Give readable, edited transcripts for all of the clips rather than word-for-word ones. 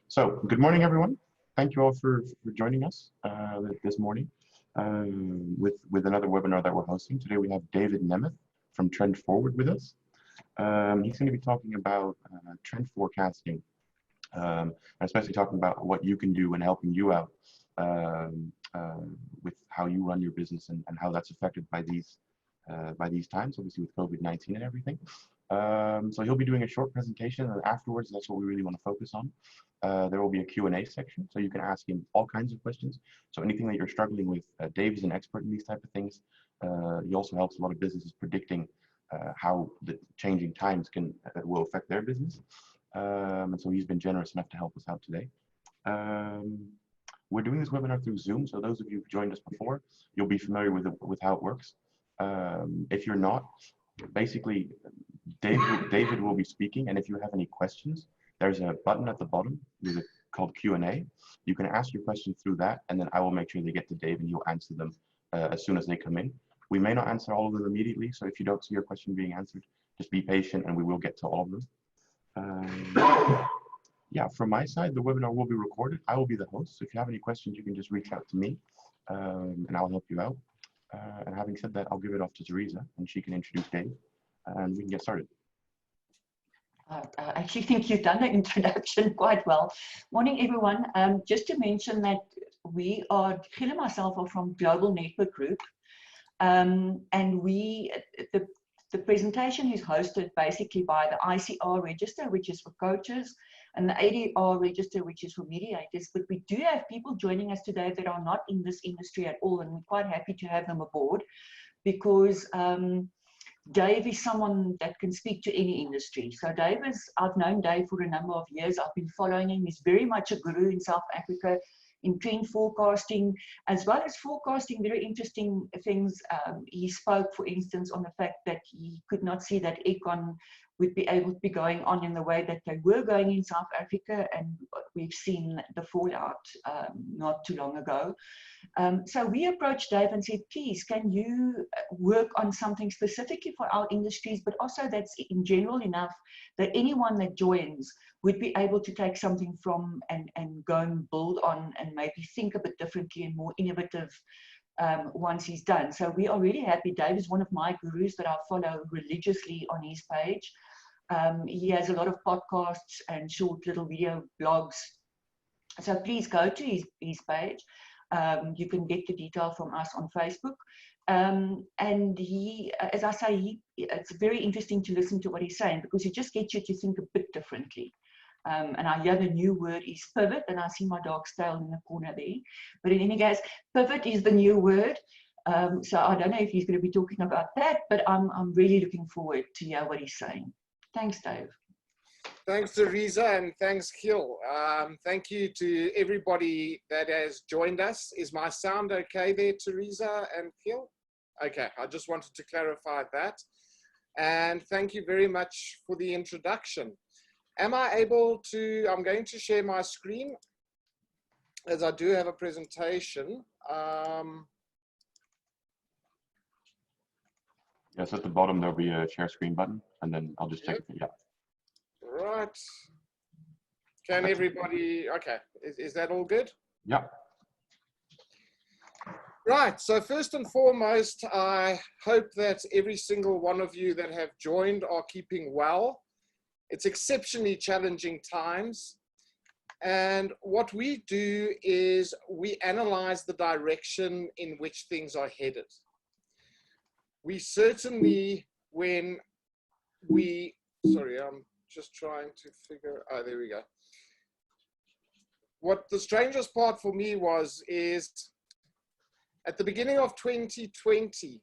So, good morning, everyone. Thank you all for joining us this morning with another webinar that we're hosting. Today we have David Nemeth from Trend Forward with us. He's going to be talking about trend forecasting, and especially talking about what you can do and helping you out with how you run your business and how that's affected by these times, obviously with COVID-19 and everything. So he'll be doing a short presentation, and afterwards, that's what we really want to focus on. There will be a Q&A section, so you can ask him all kinds of questions. So anything that you're struggling with, Dave is an expert in these type of things. He also helps a lot of businesses predicting how the changing times will affect their business. And so he's been generous enough to help us out today. We're doing this webinar through Zoom, so those of you who've joined us before, you'll be familiar with how it works. If you're not, basically, David will be speaking, and if you have any questions, there's a button at the bottom called Q&A. You can ask your question through that, and then I will make sure they get to Dave, and he'll answer them as soon as they come in. We may not answer all of them immediately, so if you don't see your question being answered, just be patient, and we will get to all of them. Yeah, from my side, the webinar will be recorded. I will be the host, so if you have any questions, you can just reach out to me, and I'll help you out. And having said that, I'll give it off to Theresa, and she can introduce Dave, and we can get started. I actually think you've done the introduction quite well. Morning, everyone. Just to mention that we are, Giel and myself are from Global Network Group, and the presentation is hosted basically by the ICR register, which is for coaches, and the ADR register, which is for mediators. But we do have people joining us today that are not in this industry at all, and we're quite happy to have them aboard because Dave is someone that can speak to any industry. So I've known Dave for a number of years. I've been following him. He's very much a guru in South Africa in trend forecasting, as well as forecasting very interesting things. He spoke, for instance, on the fact that he could not see that Econ would be able to be going on in the way that they were going in South Africa, and we've seen the fallout not too long ago. So we approached Dave and said, please, can you work on something specifically for our industries, but also that's in general enough that anyone that joins would be able to take something from and go and build on and maybe think a bit differently and more innovative once he's done. So we are really happy. Dave is one of my gurus that I follow religiously on his page. He has a lot of podcasts and short little video blogs. So please go to his page. You can get the detail from us on Facebook. And he, as I say, it's very interesting to listen to what he's saying because he just gets you to think a bit differently. And I hear the new word is pivot, and I see my dog's tail in the corner there. But in any case, pivot is the new word. So I don't know if he's going to be talking about that, but I'm really looking forward to hear what he's saying. Thanks, Dave. Thanks, Theresa, and thanks, Giel. Thank you to everybody that has joined us. Is my sound okay there, Theresa and Giel? Okay, I just wanted to clarify that. And thank you very much for the introduction. Am I able to, I'm going to share my screen as I do have a presentation. Yes, at the bottom, there'll be a share screen button, and then I'll just check it. Yeah. Right. Can everybody, okay, is that all good? Yeah. Right, so first and foremost, I hope that every single one of you that have joined are keeping well. It's exceptionally challenging times. And what we do is we analyze the direction in which things are headed. We certainly, when we, sorry, I'm just trying to figure, oh, there we go. What the strangest part for me is at the beginning of 2020,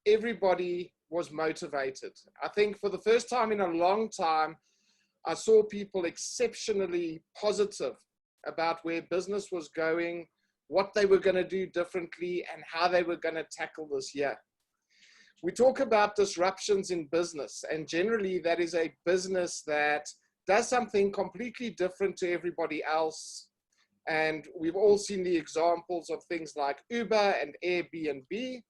everybody was motivated. I think for the first time in a long time, I saw people exceptionally positive about where business was going, what they were going to do differently, and how they were going to tackle this year. We talk about disruptions in business, and generally that is a business that does something completely different to everybody else. And we've all seen the examples of things like Uber and Airbnb.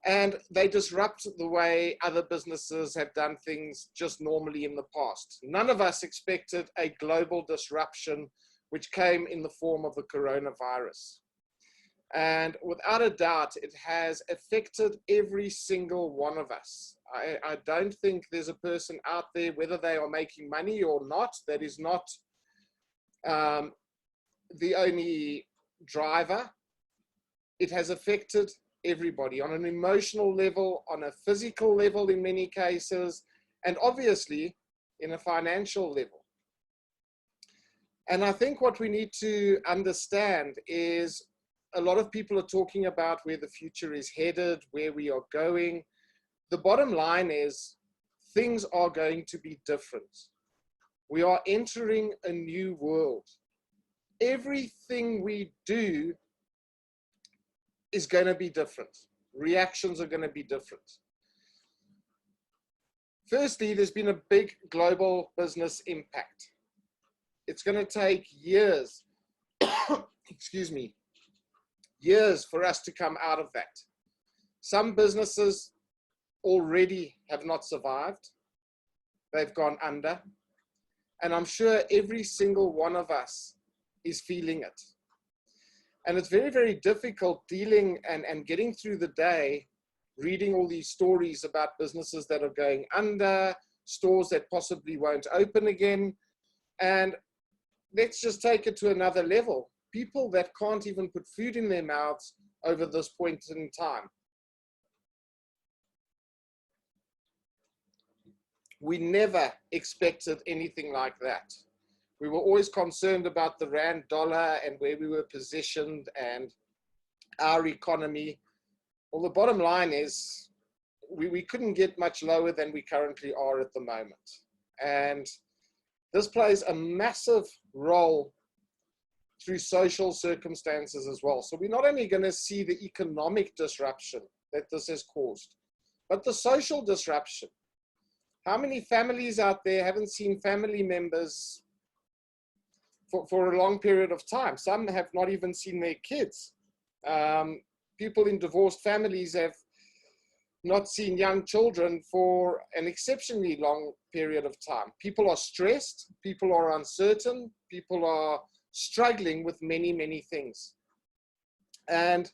and they disrupt the way other businesses have done things just normally in the past. None of us expected a global disruption which came in the form of the coronavirus. And without a doubt, it has affected every single one of us. I don't think there's a person out there, whether they are making money or not, that is not the only driver. It has affected everybody on an emotional level, on a physical level in many cases, and obviously in a financial level. And I think what we need to understand is a lot of people are talking about where the future is headed, where we are going. The bottom line is things are going to be different. We are entering a new world. Everything we do is going to be different. Reactions are going to be different. Firstly, there's been a big global business impact. It's going to take years, excuse me, years for us to come out of that. Some businesses already have not survived. They've gone under. And I'm sure every single one of us is feeling it. And it's very, very difficult dealing and getting through the day, reading all these stories about businesses that are going under, stores that possibly won't open again. And let's just take it to another level. People that can't even put food in their mouths over this point in time. We never expected anything like that. We were always concerned about the rand dollar and where we were positioned and our economy. Well, the bottom line is we couldn't get much lower than we currently are at the moment. And this plays a massive role through social circumstances as well. So we're not only going to see the economic disruption that this has caused, but the social disruption. How many families out there haven't seen family members for a long period of time? Some have not even seen their kids. People in divorced families have not seen young children for an exceptionally long period of time. People are stressed, people are uncertain, people are struggling with many, many things. And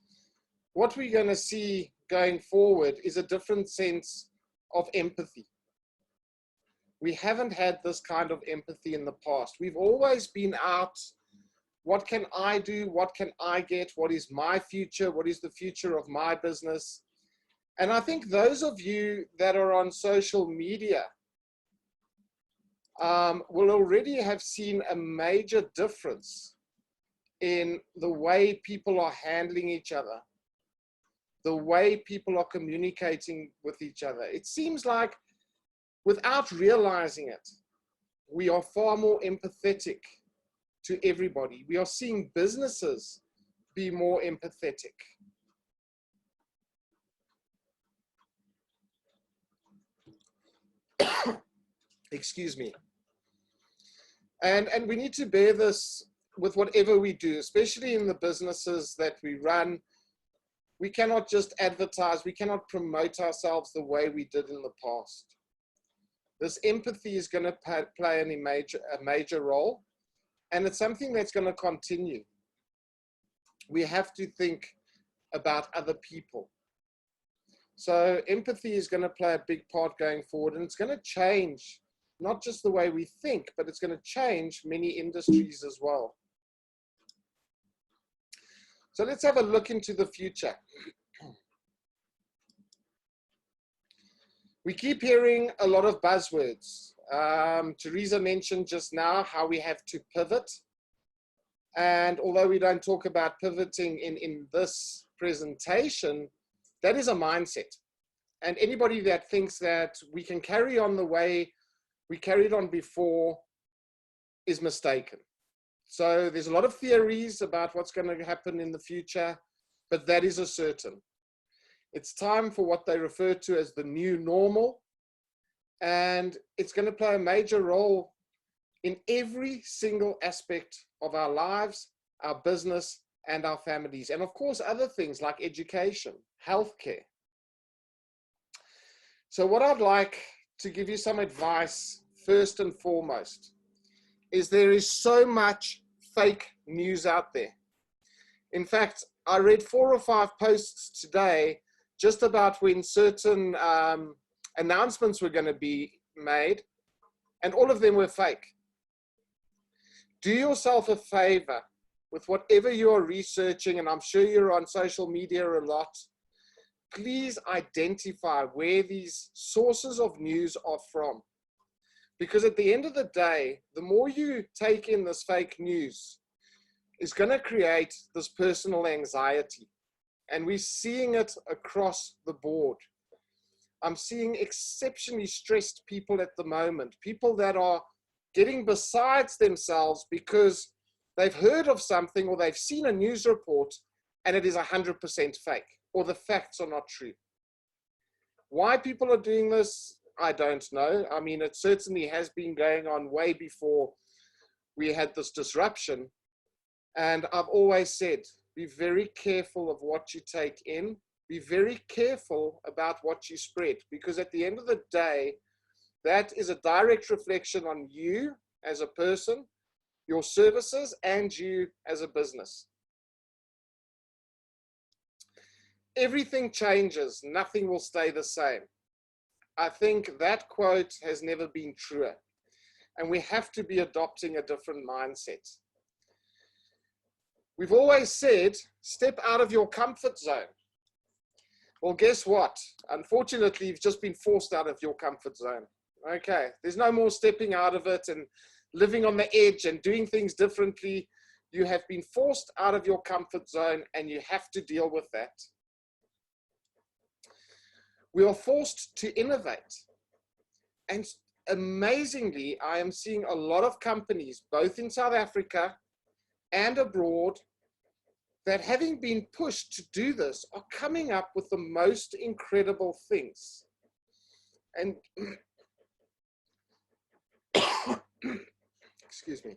what we're going to see going forward is a different sense of empathy. We haven't had this kind of empathy in the past. We've always been out, what can I do? What can I get? What is my future? What is the future of my business? And I think those of you that are on social media will already have seen a major difference in the way people are handling each other, the way people are communicating with each other. It seems like, without realizing it, we are far more empathetic to everybody. We are seeing businesses be more empathetic. Excuse me. And we need to bear this with whatever we do, especially in the businesses that we run. We cannot just advertise, we cannot promote ourselves the way we did in the past. This empathy is going to play a major role, and it's something that's going to continue. We have to think about other people. So empathy is going to play a big part going forward, and it's going to change not just the way we think, but it's going to change many industries as well. So let's have a look into the future. We keep hearing a lot of buzzwords. Theresa mentioned just now how we have to pivot. And although we don't talk about pivoting in this presentation, that is a mindset. And anybody that thinks that we can carry on the way we carried on before is mistaken. So there's a lot of theories about what's going to happen in the future, but that is a certain. It's time for what they refer to as the new normal, and it's going to play a major role in every single aspect of our lives, our business, and our families. And of course, other things like education, healthcare. So what I'd like to give you some advice first and foremost is there is so much fake news out there. In fact, I read 4 or 5 posts today just about when certain announcements were going to be made, and all of them were fake. Do yourself a favor with whatever you are researching, and I'm sure you're on social media a lot. Please identify where these sources of news are from. Because at the end of the day, the more you take in this fake news, is going to create this personal anxiety. And we're seeing it across the board. I'm seeing exceptionally stressed people at the moment, people that are getting besides themselves because they've heard of something or they've seen a news report and it is 100% fake, or the facts are not true. Why people are doing this, I don't know. I mean, it certainly has been going on way before we had this disruption. And I've always said, be very careful of what you take in. Be very careful about what you spread, because at the end of the day, that is a direct reflection on you as a person, your services, and you as a business. Everything changes, nothing will stay the same. I think that quote has never been truer, and we have to be adopting a different mindset. We've always said, step out of your comfort zone. Well, guess what? Unfortunately, you've just been forced out of your comfort zone. Okay, there's no more stepping out of it and living on the edge and doing things differently. You have been forced out of your comfort zone, and you have to deal with that. We are forced to innovate. And amazingly, I am seeing a lot of companies, both in South Africa and abroad, that having been pushed to do this are coming up with the most incredible things. And excuse me.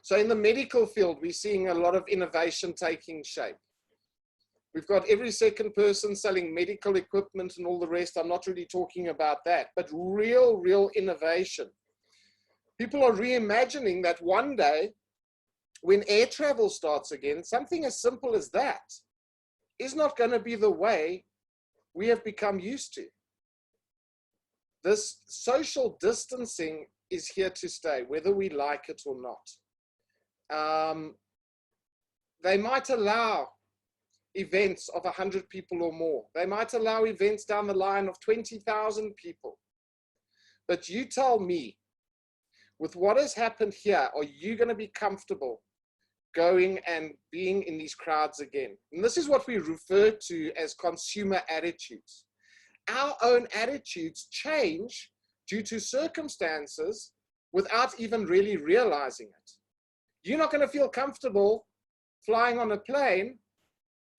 So in the medical field, we're seeing a lot of innovation taking shape. We've got every second person selling medical equipment and all the rest. I'm not really talking about that, but real innovation. People are reimagining that one day, when air travel starts again, something as simple as that is not going to be the way we have become used to. This social distancing is here to stay, whether we like it or not. They might allow events of 100 people or more. They might allow events down the line of 20,000 people. But you tell me, with what has happened here, are you going to be comfortable going and being in these crowds again? And this is what we refer to as consumer attitudes. Our own attitudes change due to circumstances without even really realizing it. You're not going to feel comfortable flying on a plane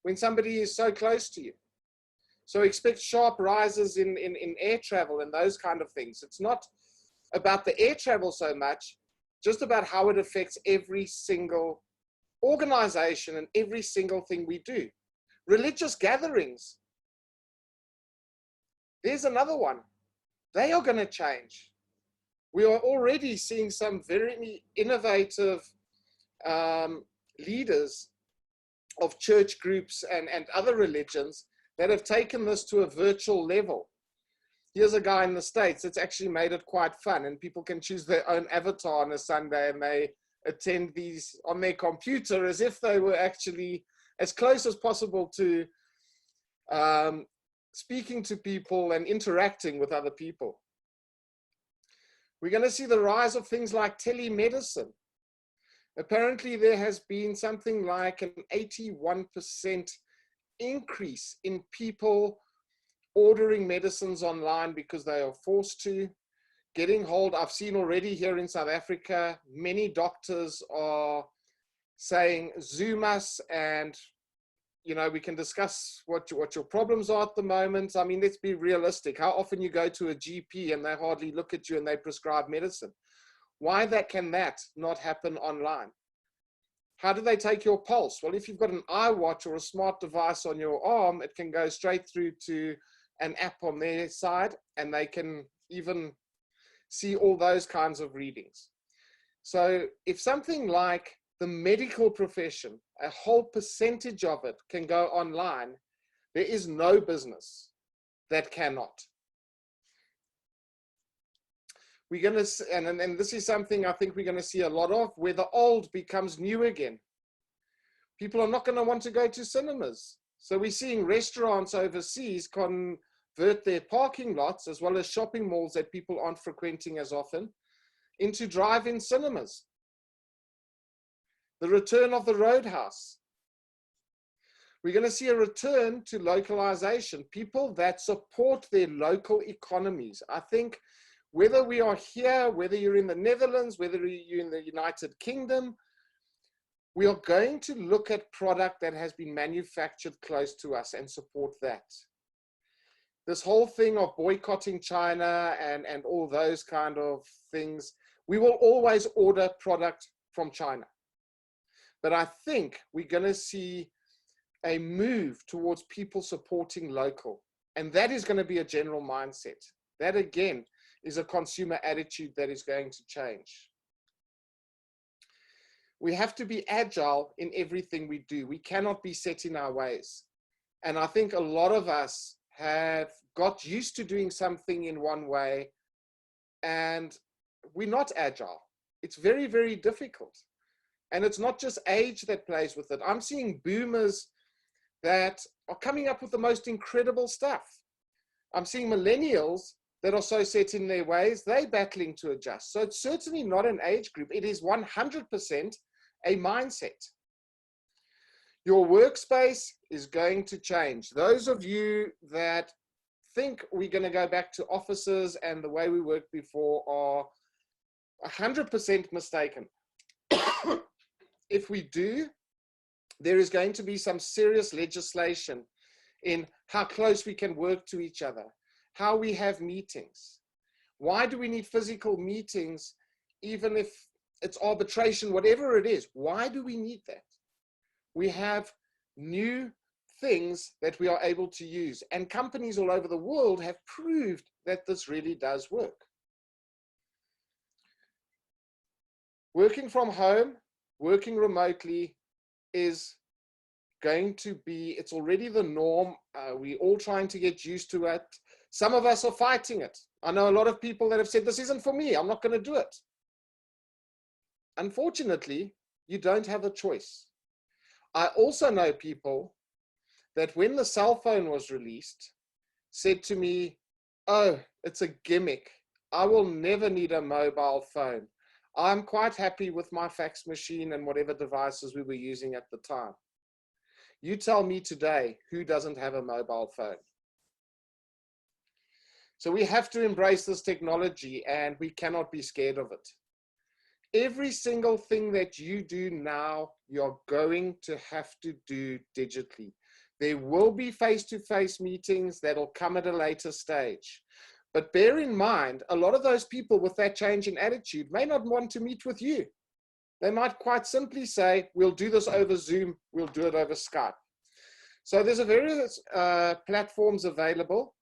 when somebody is so close to you. So expect sharp rises in air travel and those kind of things. It's not about the air travel so much, just about how it affects every single organization and every single thing we do. Religious gatherings. There's another one. They are going to change. We are already seeing some very innovative leaders of church groups and other religions that have taken this to a virtual level. Here's a guy in the States that's actually made it quite fun, and people can choose their own avatar on a Sunday, and they attend these on their computer as if they were actually as close as possible to speaking to people and interacting with other people. We're going to see the rise of things like telemedicine. Apparently, there has been something like an 81% increase in people ordering medicines online because they are forced to, getting hold. I've seen already here in South Africa, many doctors are saying, Zoom us and, you know, we can discuss what your problems are at the moment. I mean, let's be realistic. How often you go to a GP and they hardly look at you and they prescribe medicine? Why can that not happen online? How do they take your pulse? Well, if you've got an iWatch or a smart device on your arm, it can go straight through to an app on their side, and they can even see all those kinds of readings. So if something like the medical profession, a whole percentage of it can go online, there is no business that cannot. We're going to, and this is something I think we're going to see a lot of, where the old becomes new again. People are not going to want to go to cinemas. So we're seeing restaurants overseas convert their parking lots, as well as shopping malls that people aren't frequenting as often, into drive-in cinemas. The return of the roadhouse. We're going to see a return to localization, people that support their local economies. I think whether we are here, whether you're in the Netherlands, whether you're in the United Kingdom, we are going to look at product that has been manufactured close to us and support that. This whole thing of boycotting China and all those kind of things, we will always order product from China. But I think we're going to see a move towards people supporting local. And that is going to be a general mindset. That, again, is a consumer attitude that is going to change. We have to be agile in everything we do. We cannot be set in our ways. And I think a lot of us have got used to doing something in one way, and we're not agile. It's very, very difficult. And it's not just age that plays with it. I'm seeing boomers that are coming up with the most incredible stuff. I'm seeing millennials that are so set in their ways, they're battling to adjust. So it's certainly not an age group. It is 100% a mindset. Your workspace is going to change. Those of you that think we're going to go back to offices and the way we worked before are 100% mistaken. If we do, there is going to be some serious legislation in how close we can work to each other, how we have meetings. Why do we need physical meetings, even if it's arbitration, whatever it is? Why do we need that? We have new things that we are able to use, and companies all over the world have proved that this really does work. Working from home, working remotely is going to be, it's already the norm. We're all trying to get used to it. Some of us are fighting it. I know a lot of people that have said, this isn't for me, I'm not going to do it. Unfortunately, you don't have a choice. I also know people that when the cell phone was released, said to me, oh, it's a gimmick. I will never need a mobile phone. I'm quite happy with my fax machine and whatever devices we were using at the time. You tell me today, who doesn't have a mobile phone? So we have to embrace this technology, and we cannot be scared of it. Every single thing that you do now, you're going to have to do digitally. There will be face-to-face meetings that'll come at a later stage. But bear in mind, a lot of those people with that change in attitude may not want to meet with you. They might quite simply say, we'll do this over Zoom, we'll do it over Skype. So there's a various platforms available.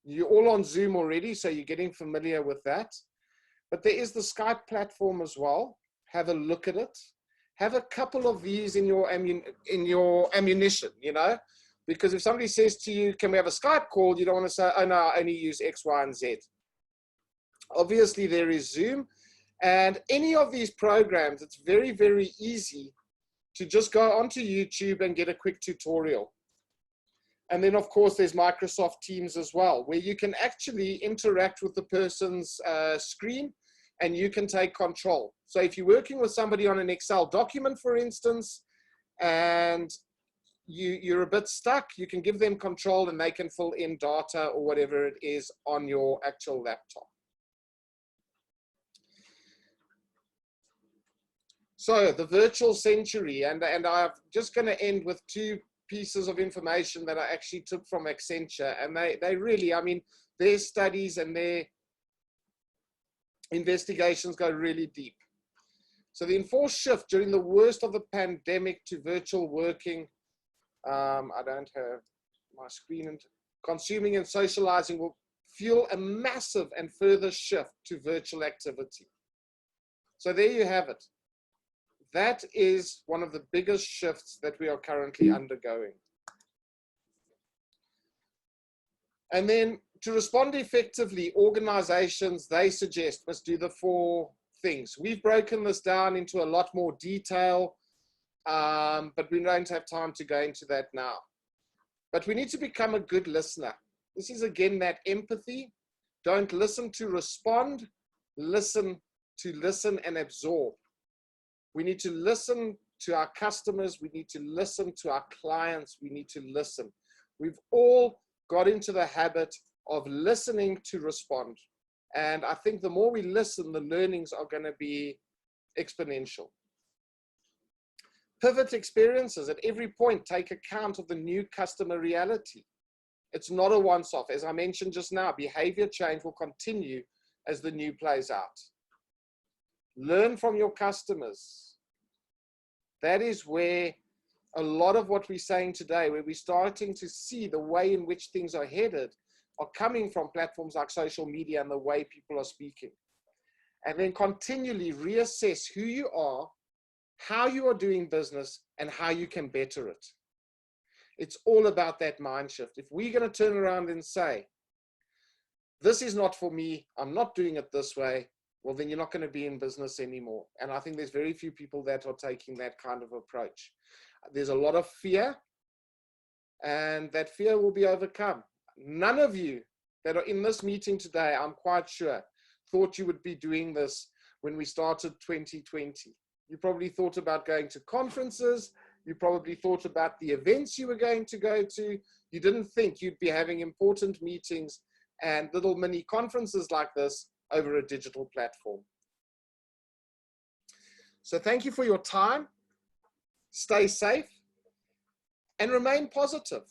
You're all on Zoom already, so you're getting familiar with that. But there is the Skype platform as well. Have a look at it. Have a couple of these in your ammunition, you know, because if somebody says to you, can we have a Skype call? You don't want to say, oh no, I only use X, Y, and Z. Obviously there is Zoom, and any of these programs, it's very, very easy to just go onto YouTube and get a quick tutorial. And then of course there's Microsoft Teams as well, where you can actually interact with the person's screen and you can take control. So if you're working with somebody on an Excel document, for instance, and you're a bit stuck, you can give them control and they can fill in data or whatever it is on your actual laptop. So the virtual century, and I'm just going to end with two pieces of information that I actually took from Accenture, and they really, I mean, their studies and their investigations go really deep. So the enforced shift during the worst of the pandemic to virtual working, I don't have my screen consuming and socializing will fuel a massive and further shift to virtual activity. So there you have it. That is one of the biggest shifts that we are currently undergoing. And then to respond effectively, organizations, they suggest, must do the 4 things. We've broken this down into a lot more detail, but we don't have time to go into that now. But we need to become a good listener. This is again that empathy. Don't listen to respond, listen to listen and absorb. We need to listen to our customers. We need to listen to our clients. We need to listen. We've all got into the habit of listening to respond. And I think the more we listen, the learnings are going to be exponential. Pivot experiences at every point take account of the new customer reality. It's not a once-off. As I mentioned just now, behavior change will continue as the new plays out. Learn from your customers. That is where a lot of what we're saying today, where we're starting to see the way in which things are headed, are coming from platforms like social media and the way people are speaking. And then continually reassess who you are, how you are doing business, and how you can better it. It's all about that mind shift. If we're going to turn around and say, this is not for me, I'm not doing it this way, well, then you're not going to be in business anymore. And I think there's very few people that are taking that kind of approach. There's a lot of fear, and that fear will be overcome. None of you that are in this meeting today, I'm quite sure, thought you would be doing this when we started 2020. You probably thought about going to conferences. You probably thought about the events you were going to go to. You didn't think you'd be having important meetings and little mini conferences like this over a digital platform. So thank you for your time. Stay safe and remain positive.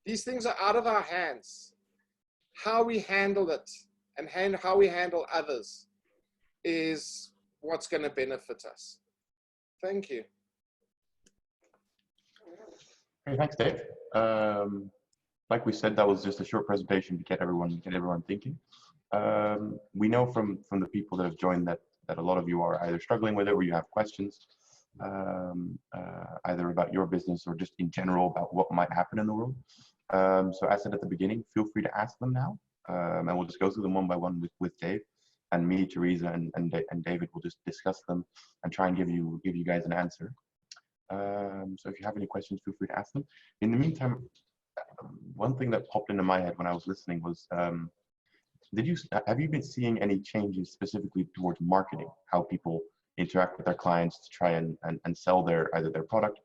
These things are out of our hands. How we handle it and how we handle others is what's going to benefit us. Thank you. Hey, thanks, Dave. Like we said, that was just a short presentation to get everyone thinking. We know from the people that have joined that a lot of you are either struggling with it or you have questions, either about your business or just in general about what might happen in the world. So as I said at the beginning, feel free to ask them now, and we'll just go through them one by one with Dave, and me, Theresa, and David will just discuss them and try and give you guys an answer. So if you have any questions, feel free to ask them. In the meantime, one thing that popped into my head when I was listening was, have you been seeing any changes specifically towards marketing, how people interact with their clients to try and sell either their product,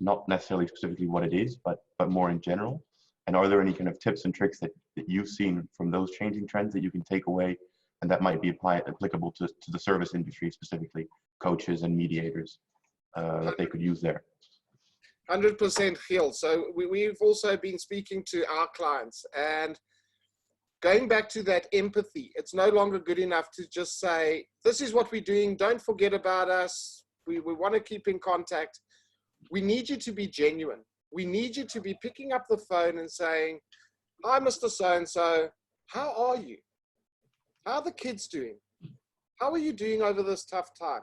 not necessarily specifically what it is, but more in general? And are there any kind of tips and tricks that you've seen from those changing trends that you can take away and that might be applicable to the service industry, specifically coaches and mediators, that they could use there? 100% Gil. So we've also been speaking to our clients, and going back to that empathy, it's no longer good enough to just say, this is what we're doing, don't forget about us, we want to keep in contact. We need you to be genuine. We need you to be picking up the phone and saying, hi, Mr. So-and-so, how are you? How are the kids doing? How are you doing over this tough time?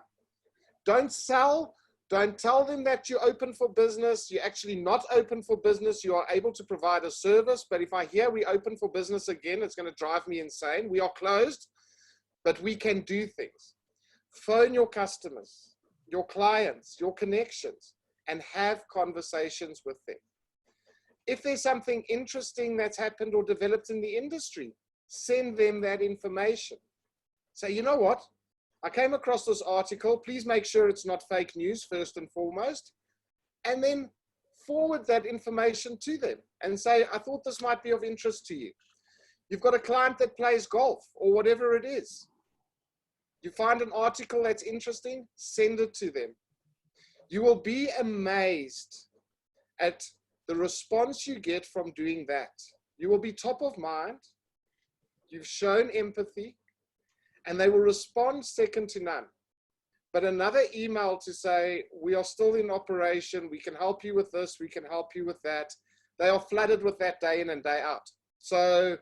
Don't sell. Don't tell them that you're open for business. You're actually not open for business. You are able to provide a service. But if I hear we open for business again, it's going to drive me insane. We are closed, but we can do things. Phone your customers, your clients, your connections, and have conversations with them. If there's something interesting that's happened or developed in the industry, send them that information. Say, you know what? I came across this article. Please make sure it's not fake news first and foremost. And then forward that information to them and say, I thought this might be of interest to you. You've got a client that plays golf or whatever it is. You find an article that's interesting, send it to them. You will be amazed at the response you get from doing that. You will be top of mind. You've shown empathy, and they will respond second to none. But another email to say, we are still in operation, we can help you with this, we can help you with that, they are flooded with that day in and day out. So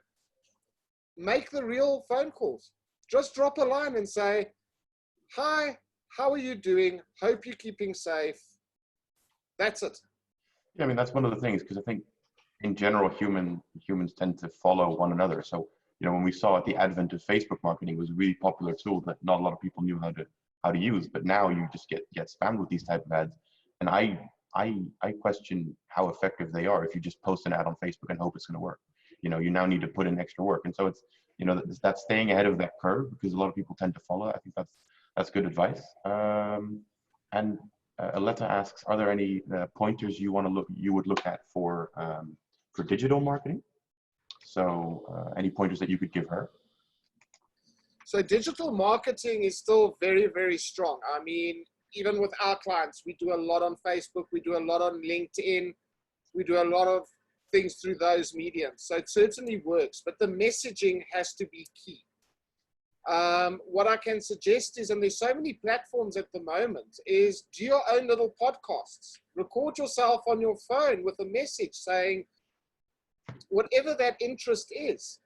make the real phone calls. Just drop a line and say, hi, how are you doing? Hope you're keeping safe. That's it. Yeah, I mean, that's one of the things, because I think in general, humans tend to follow one another. So, you know, when we saw at the advent of Facebook marketing, it was a really popular tool that not a lot of people knew how to use. But now you just get spammed with these type of ads, and I question how effective they are if you just post an ad on Facebook and hope it's going to work. You know, you now need to put in extra work, and so it's, you know, that's staying ahead of that curve, because a lot of people tend to follow. I think that's good advice. And Aletta asks, are there any pointers you would look at for digital marketing? So any pointers that you could give her? So digital marketing is still very, very strong. I mean, even with our clients, we do a lot on Facebook, we do a lot on LinkedIn, we do a lot of things through those mediums. So it certainly works, but the messaging has to be key. What I can suggest is, and there's so many platforms at the moment, is do your own little podcasts. Record yourself on your phone with a message saying whatever that interest is,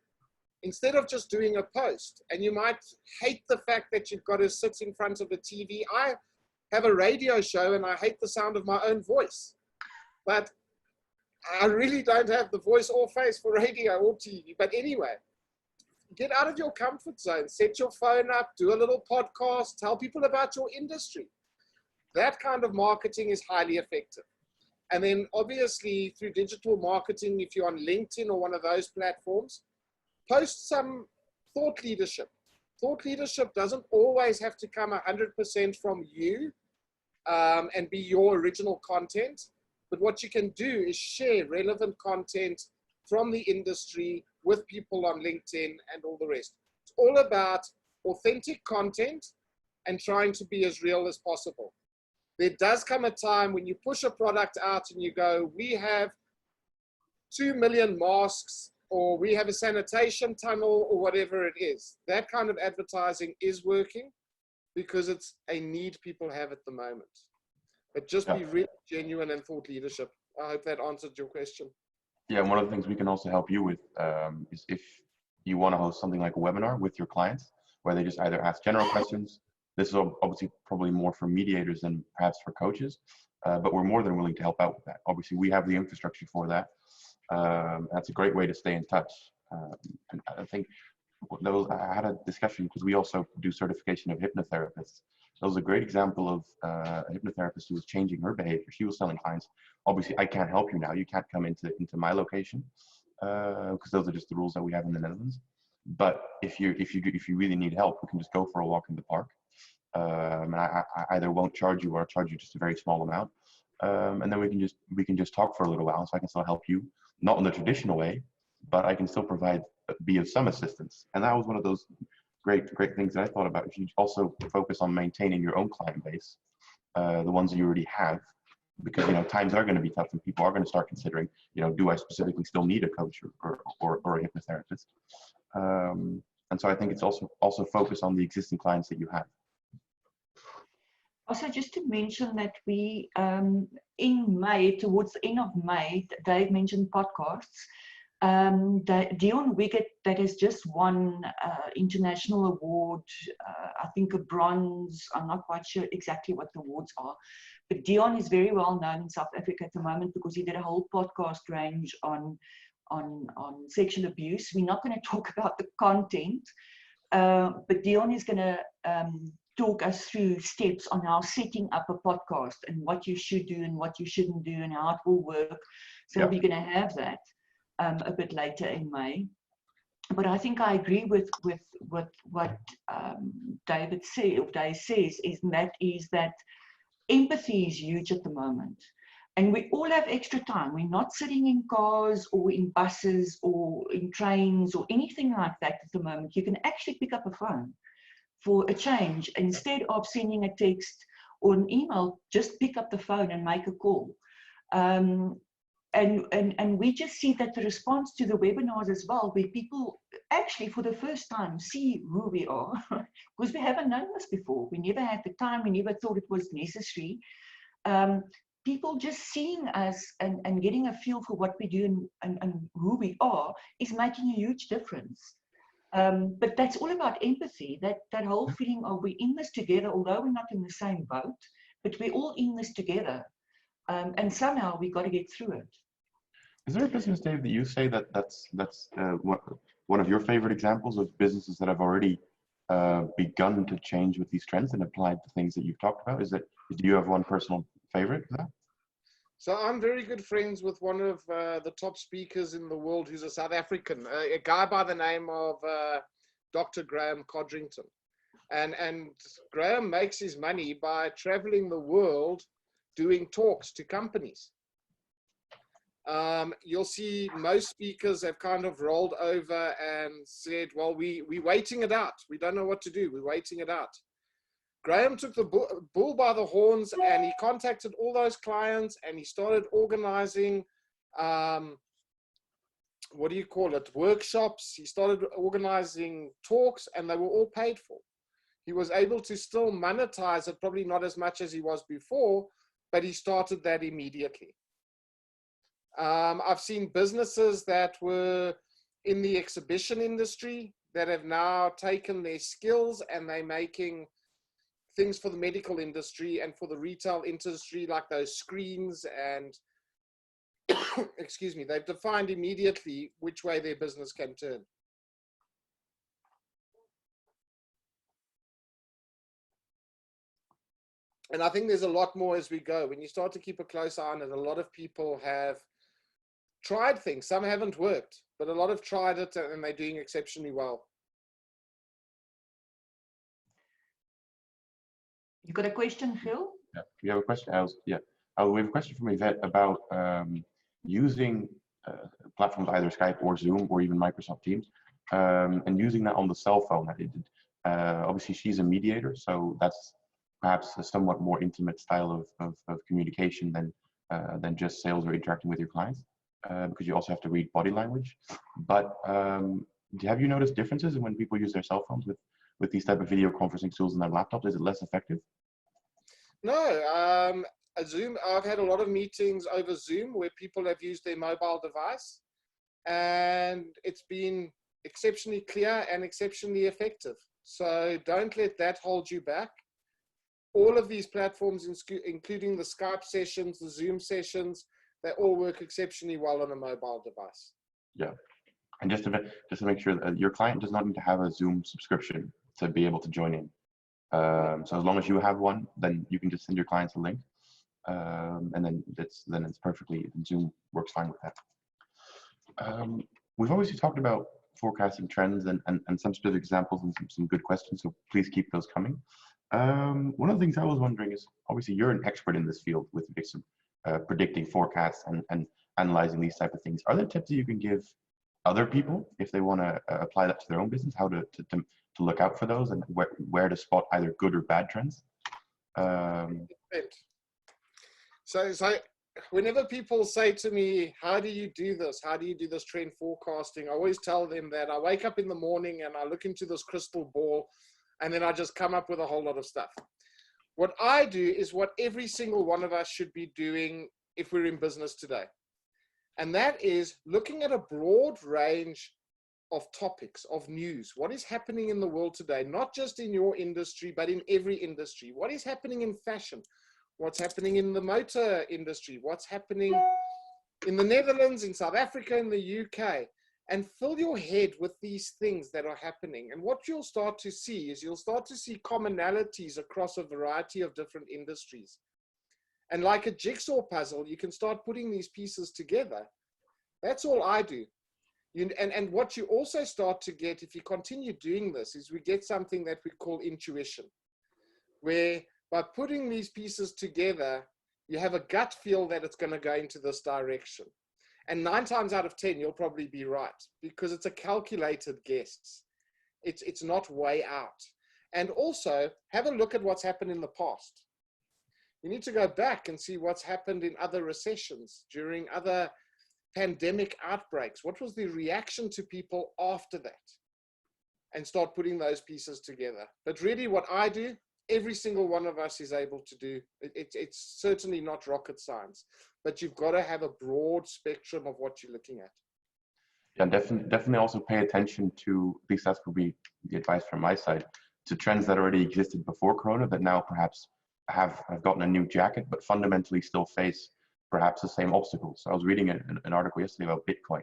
instead of just doing a post. And you might hate the fact that you've got to sit in front of a TV. I have a radio show and I hate the sound of my own voice, but I really don't have the voice or face for radio or TV. But anyway, get out of your comfort zone, set your phone up, do a little podcast, tell people about your industry. That kind of marketing is highly effective. And then obviously through digital marketing, if you're on LinkedIn or one of those platforms, post some thought leadership. Thought leadership doesn't always have to come 100% from you and be your original content. But what you can do is share relevant content from the industry with people on LinkedIn and all the rest. It's all about authentic content and trying to be as real as possible. There does come a time when you push a product out and you go, we have 2 million masks, or we have a sanitation tunnel, or whatever it is. That kind of advertising is working because it's a need people have at the moment. But just be really genuine and thought leadership. I hope that answered your question. Yeah, one of the things we can also help you with is if you want to host something like a webinar with your clients, where they just either ask general questions. This is obviously probably more for mediators than perhaps for coaches, but we're more than willing to help out with that. Obviously, we have the infrastructure for that. That's a great way to stay in touch. And I think I had a discussion, because we also do certification of hypnotherapists. That was a great example of a hypnotherapist who was changing her behavior. She was telling clients, obviously, I can't help you now. You can't come into my location, because those are just the rules that we have in the Netherlands. But if you really need help, we can just go for a walk in the park. And I either won't charge you, or I'll charge you just a very small amount. And then we can just talk for a little while, so I can still help you, not in the traditional way, but I can still be of some assistance. And that was one of those great things that I thought about. If you also focus on maintaining your own client base, the ones that you already have, because, you know, times are going to be tough and people are going to start considering, you know, do I specifically still need a coach or a hypnotherapist? And so I think it's also focus on the existing clients that you have. Also, just to mention that we, in May, towards the end of May, Dave mentioned podcasts. Dion Wiggett, that has just won international award, I think a bronze. I'm not quite sure exactly what the awards are, but Dion is very well known in South Africa at the moment because he did a whole podcast range on sexual abuse. We're not going to talk about the content, but Dion is going to talk us through steps on how setting up a podcast and what you should do and what you shouldn't do and how it will work. So we're going to have that a bit later in May. But I think I agree with what Dave says, is that empathy is huge at the moment. And we all have extra time. We're not sitting in cars or in buses or in trains or anything like that at the moment. You can actually pick up a phone for a change. Instead of sending a text or an email, just pick up the phone and make a call. And we just see that the response to the webinars as well, where people actually for the first time see who we are, because we haven't known this before. We never had the time, we never thought it was necessary. people just seeing us and getting a feel for what we do and who we are is making a huge difference. But that's all about empathy, that whole feeling of we're in this together, although we're not in the same boat, but we're all in this together. And somehow we got to get through it. Is there a business, Dave, that you say that's one of your favorite examples of businesses that have already begun to change with these trends and applied the things that you've talked about? Do you have one personal favorite for that? So I'm very good friends with one of the top speakers in the world who's a South African, a guy by the name of Dr. Graham Codrington. And Graham makes his money by traveling the world doing talks to companies. You'll see most speakers have kind of rolled over and said, well, we're waiting it out. We don't know what to do. We're waiting it out. Graham took the bull by the horns and he contacted all those clients and he started organizing, what do you call it, workshops. He started organizing talks and they were all paid for. He was able to still monetize it, probably not as much as he was before, but he started that immediately. I've seen businesses that were in the exhibition industry that have now taken their skills and they're making things for the medical industry and for the retail industry, like those screens and, excuse me, they've defined immediately which way their business can turn. And I think there's a lot more as we go. When you start to keep a close eye on it, a lot of people have tried things. Some haven't worked, but a lot have tried it and they're doing exceptionally well. You got a question, Phil? Yeah, we have a question. We have a question from Yvette about using platforms, either Skype or Zoom or even Microsoft Teams, and using that on the cell phone. Obviously, she's a mediator, so that's perhaps a somewhat more intimate style of communication than just sales or interacting with your clients, because you also have to read body language. But have you noticed differences in when people use their cell phones with these type of video conferencing tools on their laptops? Is it less effective? No, Zoom, I've had a lot of meetings over Zoom where people have used their mobile device and it's been exceptionally clear and exceptionally effective. So don't let that hold you back. All of these platforms, including the Skype sessions, the Zoom sessions, they all work exceptionally well on a mobile device. Yeah. And just to make sure that your client does not need to have a Zoom subscription to be able to join in. So as long as you have one, then you can just send your clients a link, and then it's perfectly, Zoom works fine with that. We've obviously talked about forecasting trends and some specific examples and some good questions, so please keep those coming. One of the things I was wondering is, obviously you're an expert in this field with predicting forecasts and analyzing these type of things. Are there tips that you can give other people if they want to apply that to their own business, how to look out for those and where to spot either good or bad trends? So whenever people say to me, how do you do this? How do you do this trend forecasting? I always tell them that I wake up in the morning and I look into this crystal ball and then I just come up with a whole lot of stuff. What I do is what every single one of us should be doing if we're in business today. And that is looking at a broad range of topics, of news. What is happening in the world today, not just in your industry, but in every industry? What is happening in fashion? What's happening in the motor industry? What's happening in the Netherlands, in South Africa, in the UK? And fill your head with these things that are happening. And what you'll start to see is you'll start to see commonalities across a variety of different industries. And like a jigsaw puzzle, you can start putting these pieces together. That's all I do. And what you also start to get, if you continue doing this, is we get something that we call intuition, where by putting these pieces together, you have a gut feel that it's going to go into this direction. And 9 times out of 10, you'll probably be right, because it's a calculated guess. It's not way out. And also, have a look at what's happened in the past. You need to go back and see what's happened in other recessions, during other pandemic outbreaks. What was the reaction to people after that? And start putting those pieces together. But really what I do, every single one of us is able to do. It's certainly not rocket science, but you've got to have a broad spectrum of what you're looking at. Yeah, definitely also pay attention to, at least that would be the advice from my side, to trends that already existed before Corona that now perhaps have gotten a new jacket, but fundamentally still face perhaps the same obstacles. So I was reading an article yesterday about Bitcoin,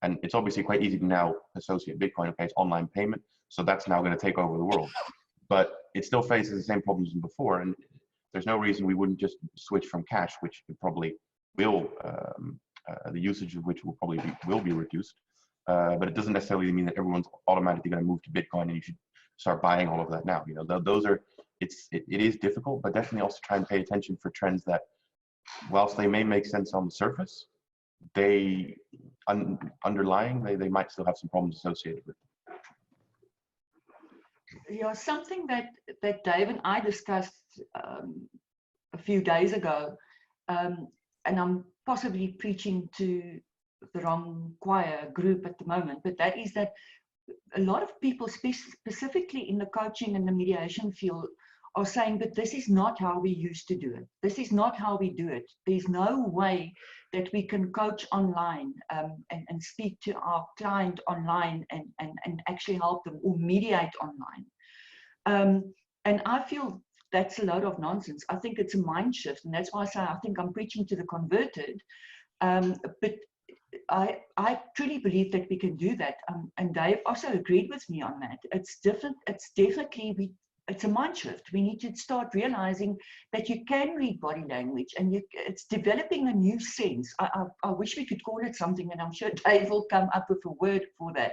and it's obviously quite easy to now associate Bitcoin, okay, it's online payment, so that's now going to take over the world. But it still faces the same problems as before, and there's no reason we wouldn't just switch from cash, which probably will, the usage of which will probably be reduced. But it doesn't necessarily mean that everyone's automatically going to move to Bitcoin and you should start buying all of that now. You know, those are, it is difficult, but definitely also try and pay attention for trends that, whilst they may make sense on the surface, they underlying, they might still have some problems associated with them. Yeah, something that Dave and I discussed a few days ago, and I'm possibly preaching to the wrong choir group at the moment, but that is that a lot of people, specifically in the coaching and the mediation field, are saying, but this is not how we used to do it. This is not how we do it. There's no way that we can coach online and speak to our client online and actually help them or mediate online. And I feel that's a load of nonsense. I think it's a mind shift. And that's why I say I think I'm preaching to the converted. But I truly believe that we can do that. And Dave also agreed with me on that. It's different. It's definitely, it's a mind shift. We need to start realizing that you can read body language, and it's developing a new sense. I wish we could call it something, and I'm sure Dave will come up with a word for that.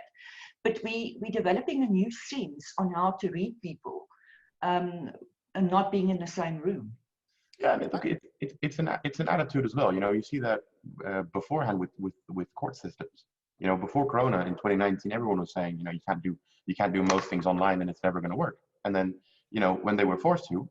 But we're developing a new sense on how to read people, and not being in the same room. Yeah, I mean, look, it's an attitude as well. You know, you see that beforehand with court systems. You know, before Corona in 2019, everyone was saying, you know, you can't do most things online, and it's never going to work. And then, you know, when they were forced to,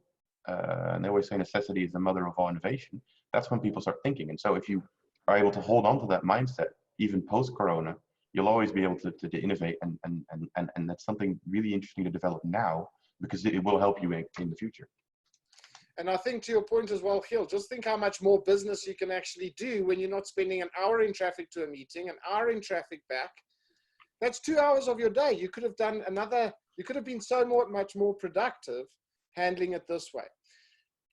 and they always say necessity is the mother of all innovation. That's when people start thinking. And so, if you are able to hold on to that mindset, even post Corona, you'll always be able to innovate, and that's something really interesting to develop now, because it will help you in the future. And I think, to your point as well, Giel, just think how much more business you can actually do when you're not spending an hour in traffic to a meeting, an hour in traffic back. That's 2 hours of your day. You could have done you could have been so much more productive handling it this way.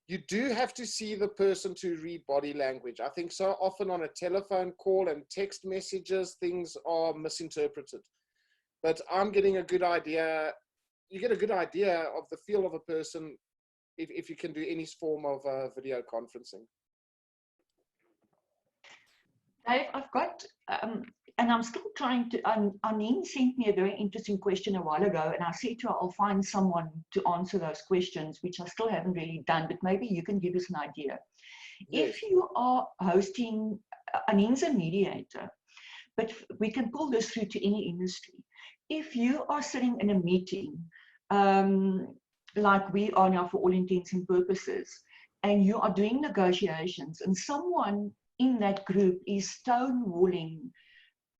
You do have to see the person to read body language. I think so often on a telephone call and text messages, things are misinterpreted. But I'm getting a good idea. You get a good idea of the feel of a person if you can do any form of video conferencing. Dave, I've got, and I'm still trying to, Anine sent me a very interesting question a while ago, and I said to her, I'll find someone to answer those questions, which I still haven't really done, but maybe you can give us an idea. Yes. If you are hosting, Anine's a mediator, but we can pull this through to any industry. If you are sitting in a meeting, like we are now for all intents and purposes, and you are doing negotiations, and someone in that group is stonewalling,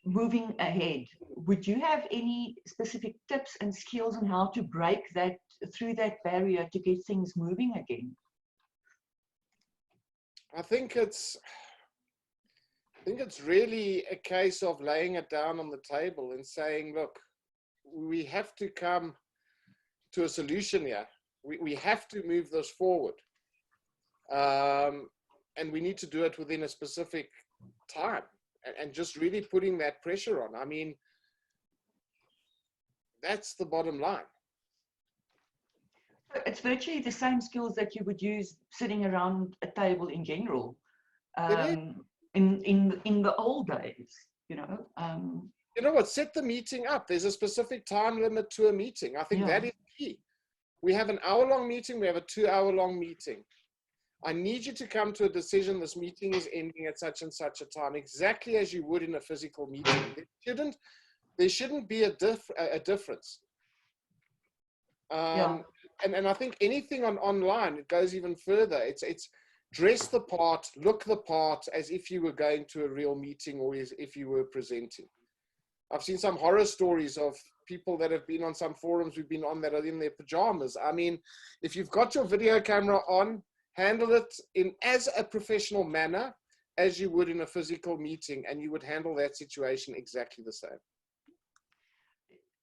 moving ahead, would you have any specific tips and skills on how to break through that barrier to get things moving again? I think it's really a case of laying it down on the table and saying, look, we have to come to a solution here. We have to move this forward. And we need to do it within a specific time, and just really putting that pressure on. I mean, that's the bottom line. It's virtually the same skills that you would use sitting around a table in general, in the old days, you know. You know what? Set the meeting up. There's a specific time limit to a meeting. I think that is key. We have an hour-long meeting. We have a 2-hour-long meeting. I need you to come to a decision. This meeting is ending at such and such a time, exactly as you would in a physical meeting. There shouldn't be a difference. And I think anything online, it goes even further. It's dress the part, look the part, as if you were going to a real meeting or as if you were presenting. I've seen some horror stories of people that have been on some forums we've been on that are in their pajamas. I mean, if you've got your video camera on, handle it in as a professional manner as you would in a physical meeting, and you would handle that situation exactly the same.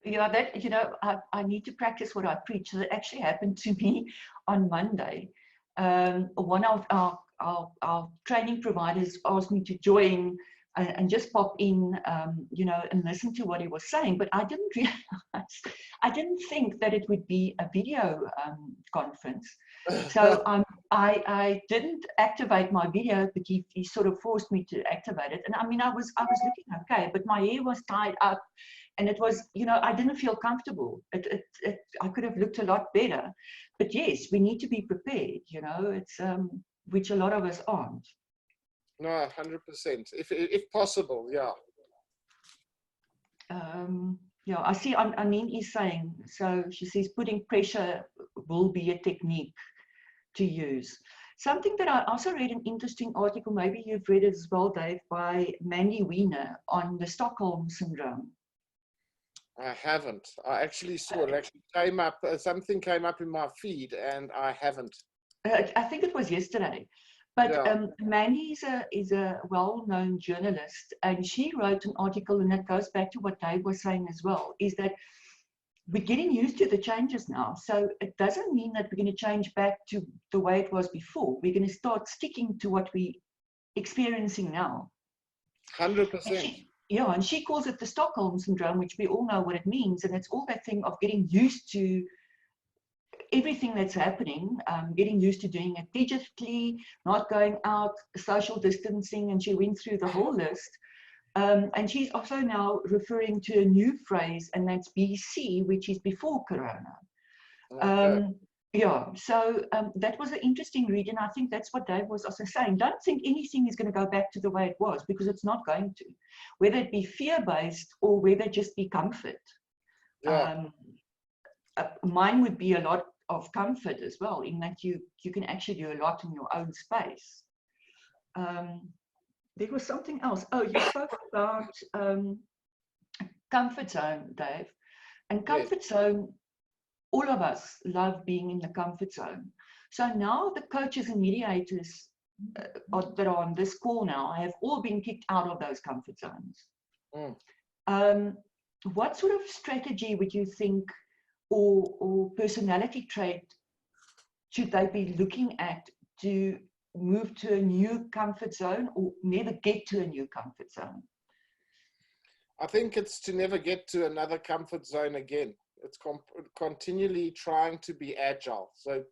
Yeah, that, you know, I need to practice what I preach. So that actually happened to me on Monday. One of our training providers asked me to join and just pop in, you know, and listen to what he was saying. But I didn't realize, I didn't think that it would be a video conference. So I didn't activate my video, but he sort of forced me to activate it. And I mean, I was looking okay, but my hair was tied up. And it was, you know, I didn't feel comfortable. I could have looked a lot better. But yes, we need to be prepared, you know, it's which a lot of us aren't. No, 100%, if possible, yeah. Yeah, I see Anine is saying, so she says putting pressure will be a technique to use. Something that I also read, an interesting article, maybe you've read it as well, Dave, by Mandy Wiener on the Stockholm Syndrome. I haven't. I actually saw it. Actually came up. Something came up in my feed, and I haven't. I think it was yesterday. But yeah. Mandy is a well-known journalist, and she wrote an article, and it goes back to what Dave was saying as well, is that we're getting used to the changes now. So it doesn't mean that we're going to change back to the way it was before. We're going to start sticking to what we're experiencing now. 100%. Yeah, and she calls it the Stockholm Syndrome, which we all know what it means. And it's all that thing of getting used to everything that's happening, getting used to doing it digitally, not going out, social distancing, and she went through the whole list. And she's also now referring to a new phrase, and that's BC, which is before Corona. Okay. Yeah, so that was an interesting read, and I think that's what Dave was also saying. Don't think anything is going to go back to the way it was, because it's not going to, whether it be fear-based or whether it just be comfort. Yeah. Mine would be a lot of comfort as well, in that you can actually do a lot in your own space. There was something else. Oh, you spoke about comfort zone, Dave. And comfort zone, all of us love being in the comfort zone. So now the coaches and mediators that are on this call now have all been kicked out of those comfort zones. What sort of strategy would you think, or personality trait, should they be looking at to move to a new comfort zone, or never get to a new comfort zone? I think it's to never get to another comfort zone again. It's continually trying to be agile. So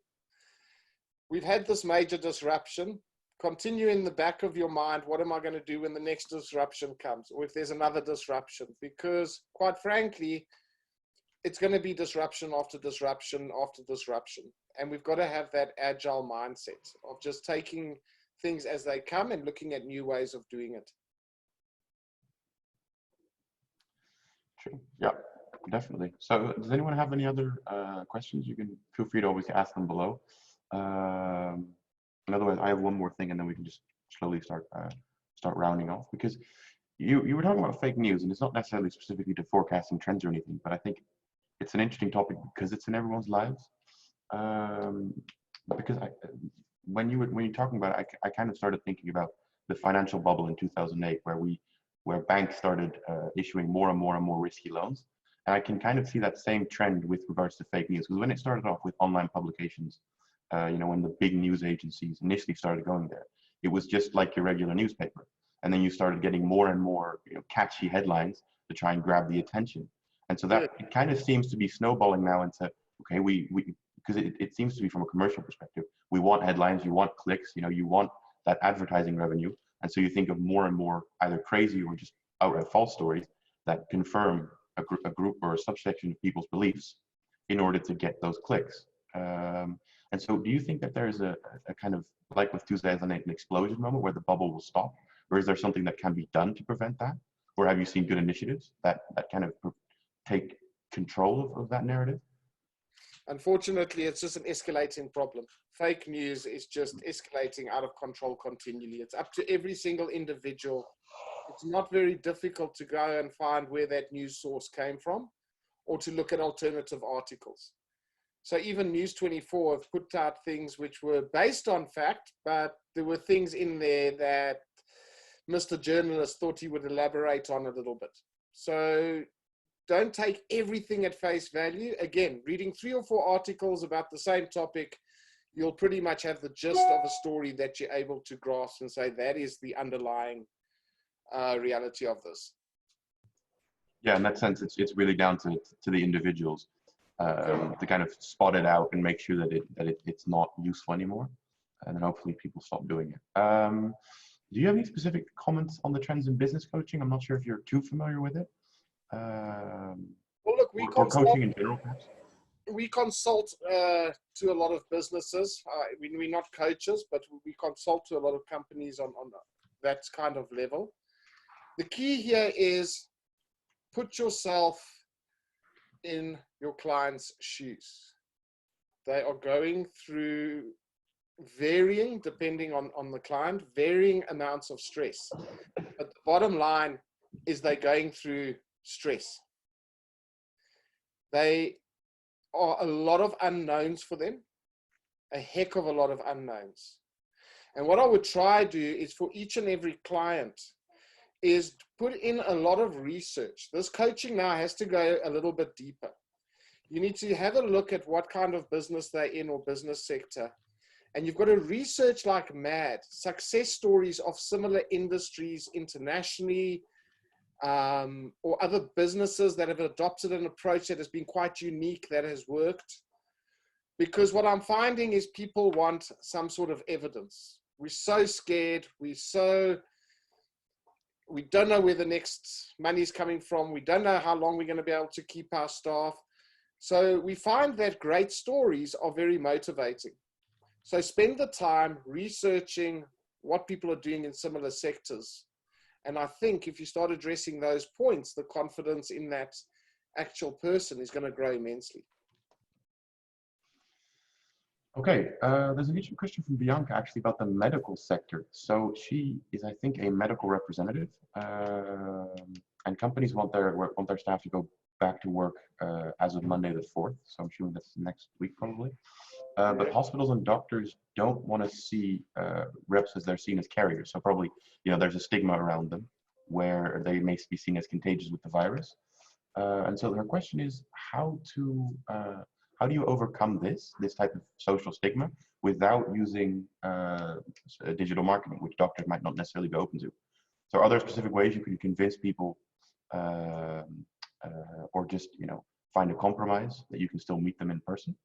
we've had this major disruption. Continue in the back of your mind, what am I going to do when the next disruption comes, or if there's another disruption? Because quite frankly, it's going to be disruption after disruption after disruption. And we've got to have that agile mindset of just taking things as they come and looking at new ways of doing it. True. Yeah, definitely. So does anyone have any other questions? You can feel free to always ask them below. And otherwise, I have one more thing, and then we can just slowly start rounding off. Because you were talking about fake news, and it's not necessarily specifically to forecasting trends or anything, but I think it's an interesting topic because it's in everyone's lives. Because when you're talking about it, I kind of started thinking about the financial bubble in 2008, where banks started issuing more and more risky loans. And I can kind of see that same trend with regards to fake news, because when it started off with online publications, you know, when the big news agencies initially started going there, it was just like your regular newspaper. And then you started getting more and more, you know, catchy headlines to try and grab the attention. And so that it kind of seems to be snowballing now into, okay, because it seems to be from a commercial perspective, we want headlines, you want clicks, you know, you want that advertising revenue. And so you think of more and more either crazy or just outright false stories that confirm a group or a subsection of people's beliefs in order to get those clicks. And so do you think that there's a kind of, like with 2008, an explosion moment where the bubble will stop? Or is there something that can be done to prevent that? Or have you seen good initiatives that kind of take control of that narrative? Unfortunately, it's just an escalating problem. Fake news is just escalating out of control continually. It's up to every single individual. It's not very difficult to go and find where that news source came from. or to look at alternative articles. So even News 24 have put out things which were based on fact, but there were things in there that Mr. Journalist thought he would elaborate on a little bit. So don't take everything at face value. Again, reading 3 or 4 articles about the same topic, you'll pretty much have the gist of a story that you're able to grasp and say that is the underlying reality of this. Yeah, in that sense, it's really down to the individuals to kind of spot it out and make sure that it's not useful anymore, and then hopefully people stop doing it. Do you have any specific comments on the trends in business coaching? I'm not sure if you're too familiar with it. Well, look, or coaching in general, perhaps. We consult to a lot of businesses. We're not coaches, but we consult to a lot of companies on that kind of level. The key here is put yourself in your client's shoes. They are going through varying, depending on the client, varying amounts of stress. But the bottom line is they're going through stress. They are a lot of unknowns for them, a heck of a lot of unknowns. And what I would try to do is for each and every client is put in a lot of research. This coaching now has to go a little bit deeper. You need to have a look at what kind of business they're in or business sector. And you've got to research like mad, success stories of similar industries internationally, or other businesses that have adopted an approach that has been quite unique, that has worked. Because what I'm finding is people want some sort of evidence. We're so scared. We don't know where the next money is coming from. We don't know how long we're going to be able to keep our staff. So we find that great stories are very motivating. So spend the time researching what people are doing in similar sectors. And I think if you start addressing those points, the confidence in that actual person is going to grow immensely. Okay, there's an interesting question from Bianca actually about the medical sector. So she is, I think, a medical representative, and companies want their staff to go back to work as of Monday the 4th. So I'm assuming that's next week probably. But hospitals and doctors don't want to see reps as they're seen as carriers. So probably, there's a stigma around them where they may be seen as contagious with the virus. And so her question is how do you overcome this type of social stigma without using digital marketing, which doctors might not necessarily be open to? So are there specific ways you can convince people or just, find a compromise that you can still meet them in person?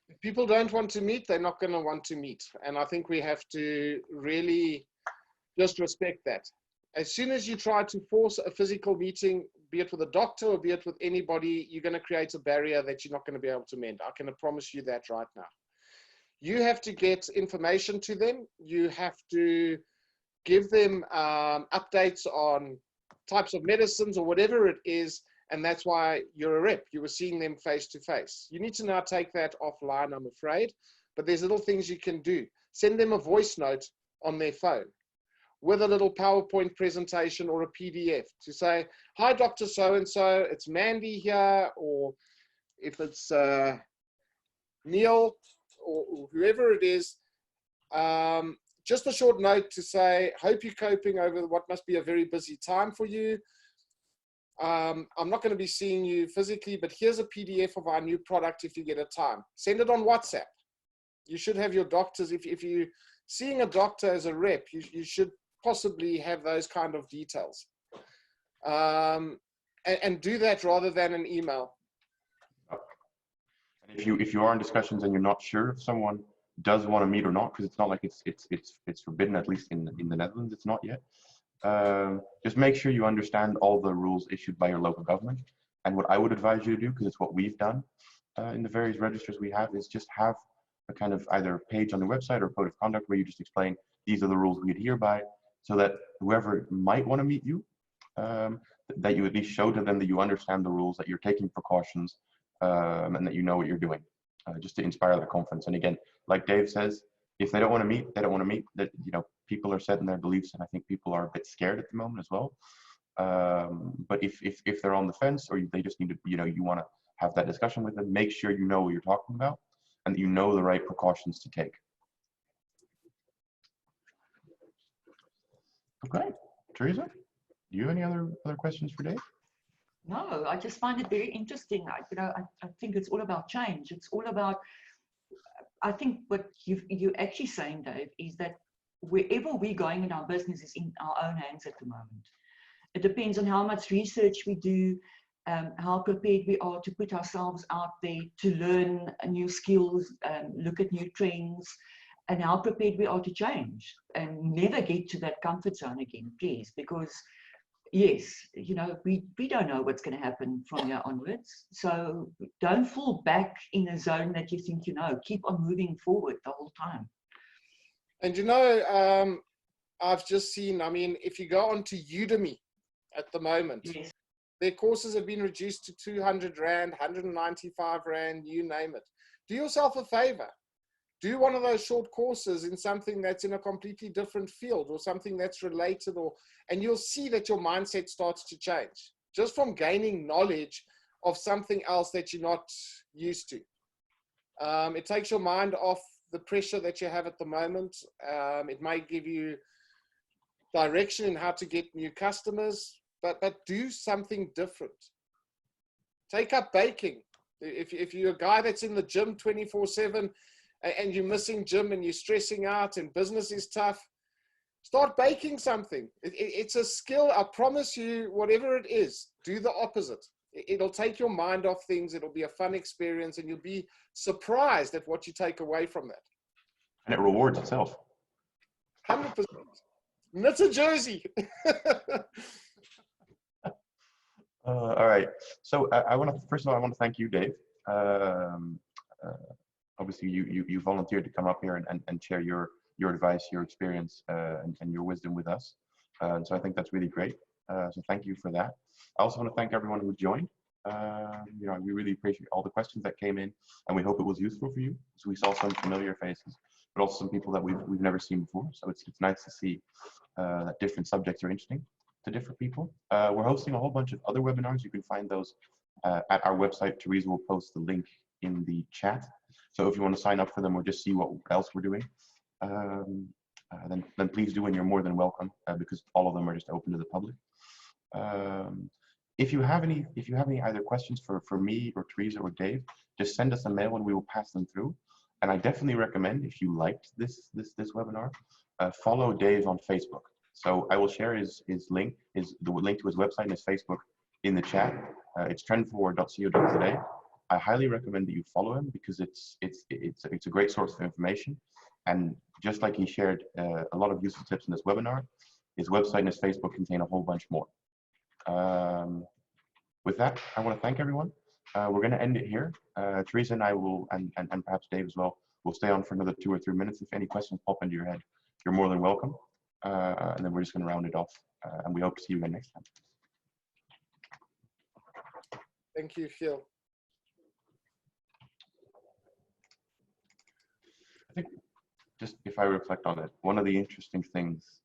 If people don't want to meet, they're not going to want to meet. And I think we have to really just respect that. As soon as you try to force a physical meeting, be it with a doctor or be it with anybody, you're going to create a barrier that you're not going to be able to mend. I can promise you that right now. You have to get information to them. You have to give them updates on types of medicines or whatever it is. And that's why you're a rep. You were seeing them face to face. You need to now take that offline, I'm afraid. But there's little things you can do. Send them a voice note on their phone with a little PowerPoint presentation or a PDF to say, hi, Dr. So-and-so, it's Mandy here, or if it's Neil or whoever it is, just a short note to say, hope you're coping over what must be a very busy time for you. I'm not going to be seeing you physically, but here's a PDF of our new product if you get a time. Send it on WhatsApp. You should have your doctors, if you're seeing a doctor as a rep, you should possibly have those kind of details. And do that rather than an email. If you are in discussions and you're not sure if someone does want to meet or not, because it's not like it's forbidden, at least in the Netherlands, it's not yet. Just make sure you understand all the rules issued by your local government. And what I would advise you to do, because it's what we've done in the various registers we have, is just have a kind of either page on the website or code of conduct where you just explain these are the rules we adhere by, so that whoever might want to meet you, that you at least show to them that you understand the rules, that you're taking precautions, and that you know what you're doing, just to inspire their confidence. And again, like Dave says, if they don't want to meet, they don't want to meet. That people are set in their beliefs, and I think people are a bit scared at the moment as well. But if they're on the fence, or they just need to, you want to have that discussion with them, make sure you know what you're talking about and that you know the right precautions to take. Okay, Theresa, do you have any other questions for Dave? No, I just find it very interesting. I think it's all about change. It's all about, I think what you're actually saying, Dave, is that wherever we're going in our business is in our own hands at the moment. It depends on how much research we do, how prepared we are to put ourselves out there, to learn new skills, look at new trends, and how prepared we are to change and never get to that comfort zone again, please, because yes, we don't know what's going to happen from here onwards. So don't fall back in a zone that you think you know. Keep on moving forward the whole time. And I've just seen, if you go onto Udemy at the moment, Yes. their courses have been reduced to 200 Rand, 195 Rand, you name it. Do yourself a favor. Do one of those short courses in something that's in a completely different field or something that's related, and you'll see that your mindset starts to change just from gaining knowledge of something else that you're not used to. It takes your mind off the pressure that you have at the moment. It might give you direction in how to get new customers, but do something different. Take up baking. If you're a guy that's in the gym 24/7 and you're missing gym and you're stressing out and business is tough, start baking something. It's a skill. I promise you, whatever it is, do the opposite. It'll take your mind off things. It'll be a fun experience, and you'll be surprised at what you take away from that. And it rewards itself. 100%. Knit a jersey. All right. So first of all, I want to thank you, Dave. Obviously, you volunteered to come up here and share your advice, your experience, and your wisdom with us. And so I think that's really great. So thank you for that. I also want to thank everyone who joined. We really appreciate all the questions that came in, and we hope it was useful for you. So we saw some familiar faces, but also some people that we've never seen before. So it's nice to see that different subjects are interesting to different people. We're hosting a whole bunch of other webinars. You can find those at our website. Theresa will post the link in the chat. So if you want to sign up for them or just see what else we're doing, then please do, and you're more than welcome, because all of them are just open to the public. If you have any either questions for me or Theresa or Dave, just send us a mail and we will pass them through. And I definitely recommend, if you liked this webinar, follow Dave on Facebook. So I will share the link to his website and his Facebook in the chat. It's trendforward.co.za. I highly recommend that you follow him, because it's a great source of information. And just like he shared a lot of useful tips in this webinar, his website and his Facebook contain a whole bunch more. With that, I want to thank everyone. We're going to end it here. Theresa and I will, and perhaps Dave as well, will stay on for another 2 or 3 minutes. If any questions pop into your head, you're more than welcome. And then we're just going to round it off. And we hope to see you again next time. Thank you, Phil. I think, just if I reflect on it, one of the interesting things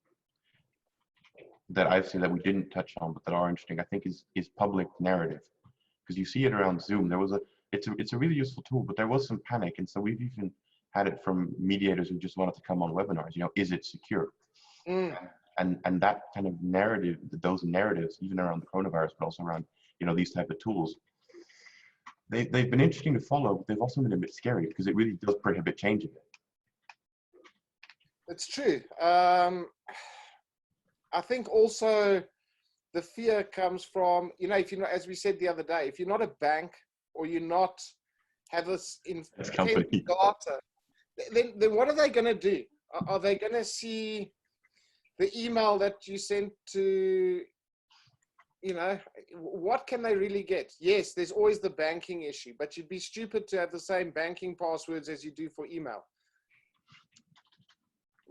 that I've seen that we didn't touch on, but that are interesting, I think, is public narrative. Because you see it around Zoom. It's a really useful tool, but there was some panic, and so we've even had it from mediators who just wanted to come on webinars. Is it secure? And that kind of narrative, those narratives, even around the coronavirus, but also around these type of tools, they've been interesting to follow, but they've also been a bit scary, because it really does prohibit changing it. It's true. I think also the fear comes from, if you're not, as we said the other day, if you're not a bank or you're not have this in data, then what are they going to do? Are they going to see the email that you sent to, what can they really get? Yes, there's always the banking issue, but you'd be stupid to have the same banking passwords as you do for email.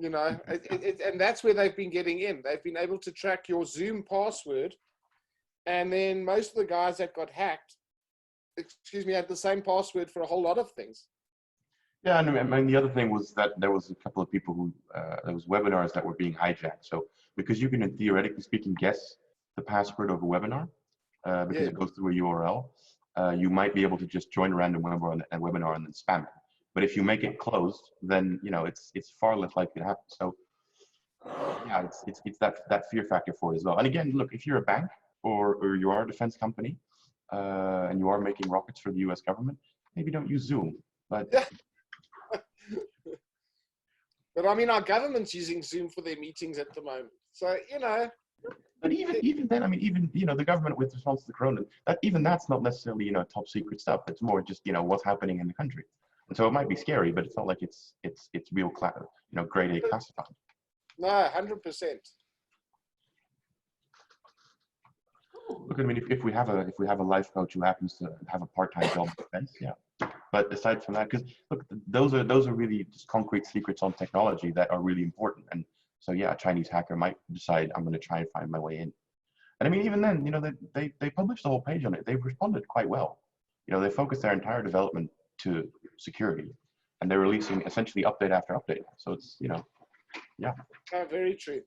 And that's where they've been getting in. They've been able to track your Zoom password. And then most of the guys that got hacked, had the same password for a whole lot of things. Yeah, and I mean, the other thing was that there was a couple of people who, there was webinars that were being hijacked. So because you can, theoretically speaking, guess the password of a webinar because Yeah. it goes through a URL. You might be able to just join a random webinar and then spam it. But if you make it closed, then it's far less likely to happen. So yeah, it's that fear factor for it as well. And again, look, if you're a bank or you are a defense company and you are making rockets for the U.S. government, maybe don't use Zoom. But but I mean, our government's using Zoom for their meetings at the moment. So But even then, I mean, even the government with response to the corona, that's not necessarily top secret stuff. It's more just what's happening in the country. And so it might be scary, but it's not like it's real grade A classified. No, 100%. Look, I mean, if we have a life coach who happens to have a part-time job in defense, yeah. But aside from that, because look, those are really just concrete secrets on technology that are really important. And so yeah, a Chinese hacker might decide I'm going to try and find my way in. And I mean, even then, they published the whole page on it. They've responded quite well. They focused their entire development to security, and they're releasing essentially update after update. So it's yeah. Very true.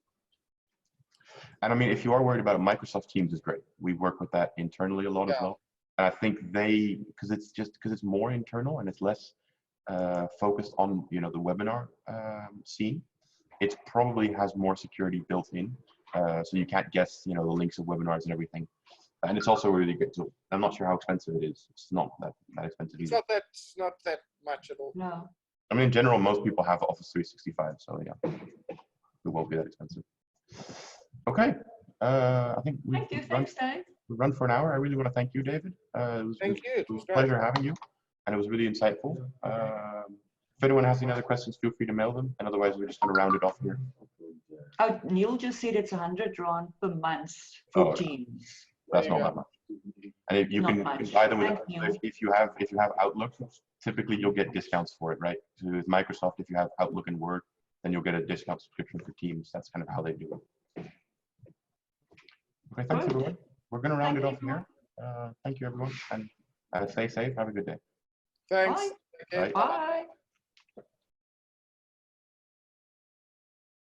And I mean, if you are worried about it, Microsoft Teams is great. We work with that internally a lot as well. And I think because it's more internal and it's less focused on the webinar scene. It probably has more security built in, so you can't guess the links of webinars and everything. And it's also a really good tool. I'm not sure how expensive it is. It's not that expensive either. It's not that much at all. No. I mean, in general, most people have Office 365, so yeah, it won't be that expensive. Okay, I think we've run for an hour. I really want to thank you, David. It was a pleasure having you, and it was really insightful. If anyone has any other questions, feel free to mail them, and otherwise we're just going to round it off here. Oh, Neil just said it's 100 rand per month for Teams. That's not that much. And if you can buy them with, if you have Outlook, typically you'll get discounts for it, right? So with Microsoft, if you have Outlook and Word, then you'll get a discount subscription for Teams. That's kind of how they do it. Okay, thanks everyone. We're going to round it off here. Thank you everyone, and stay safe. Have a good day. Thanks. Bye. Bye.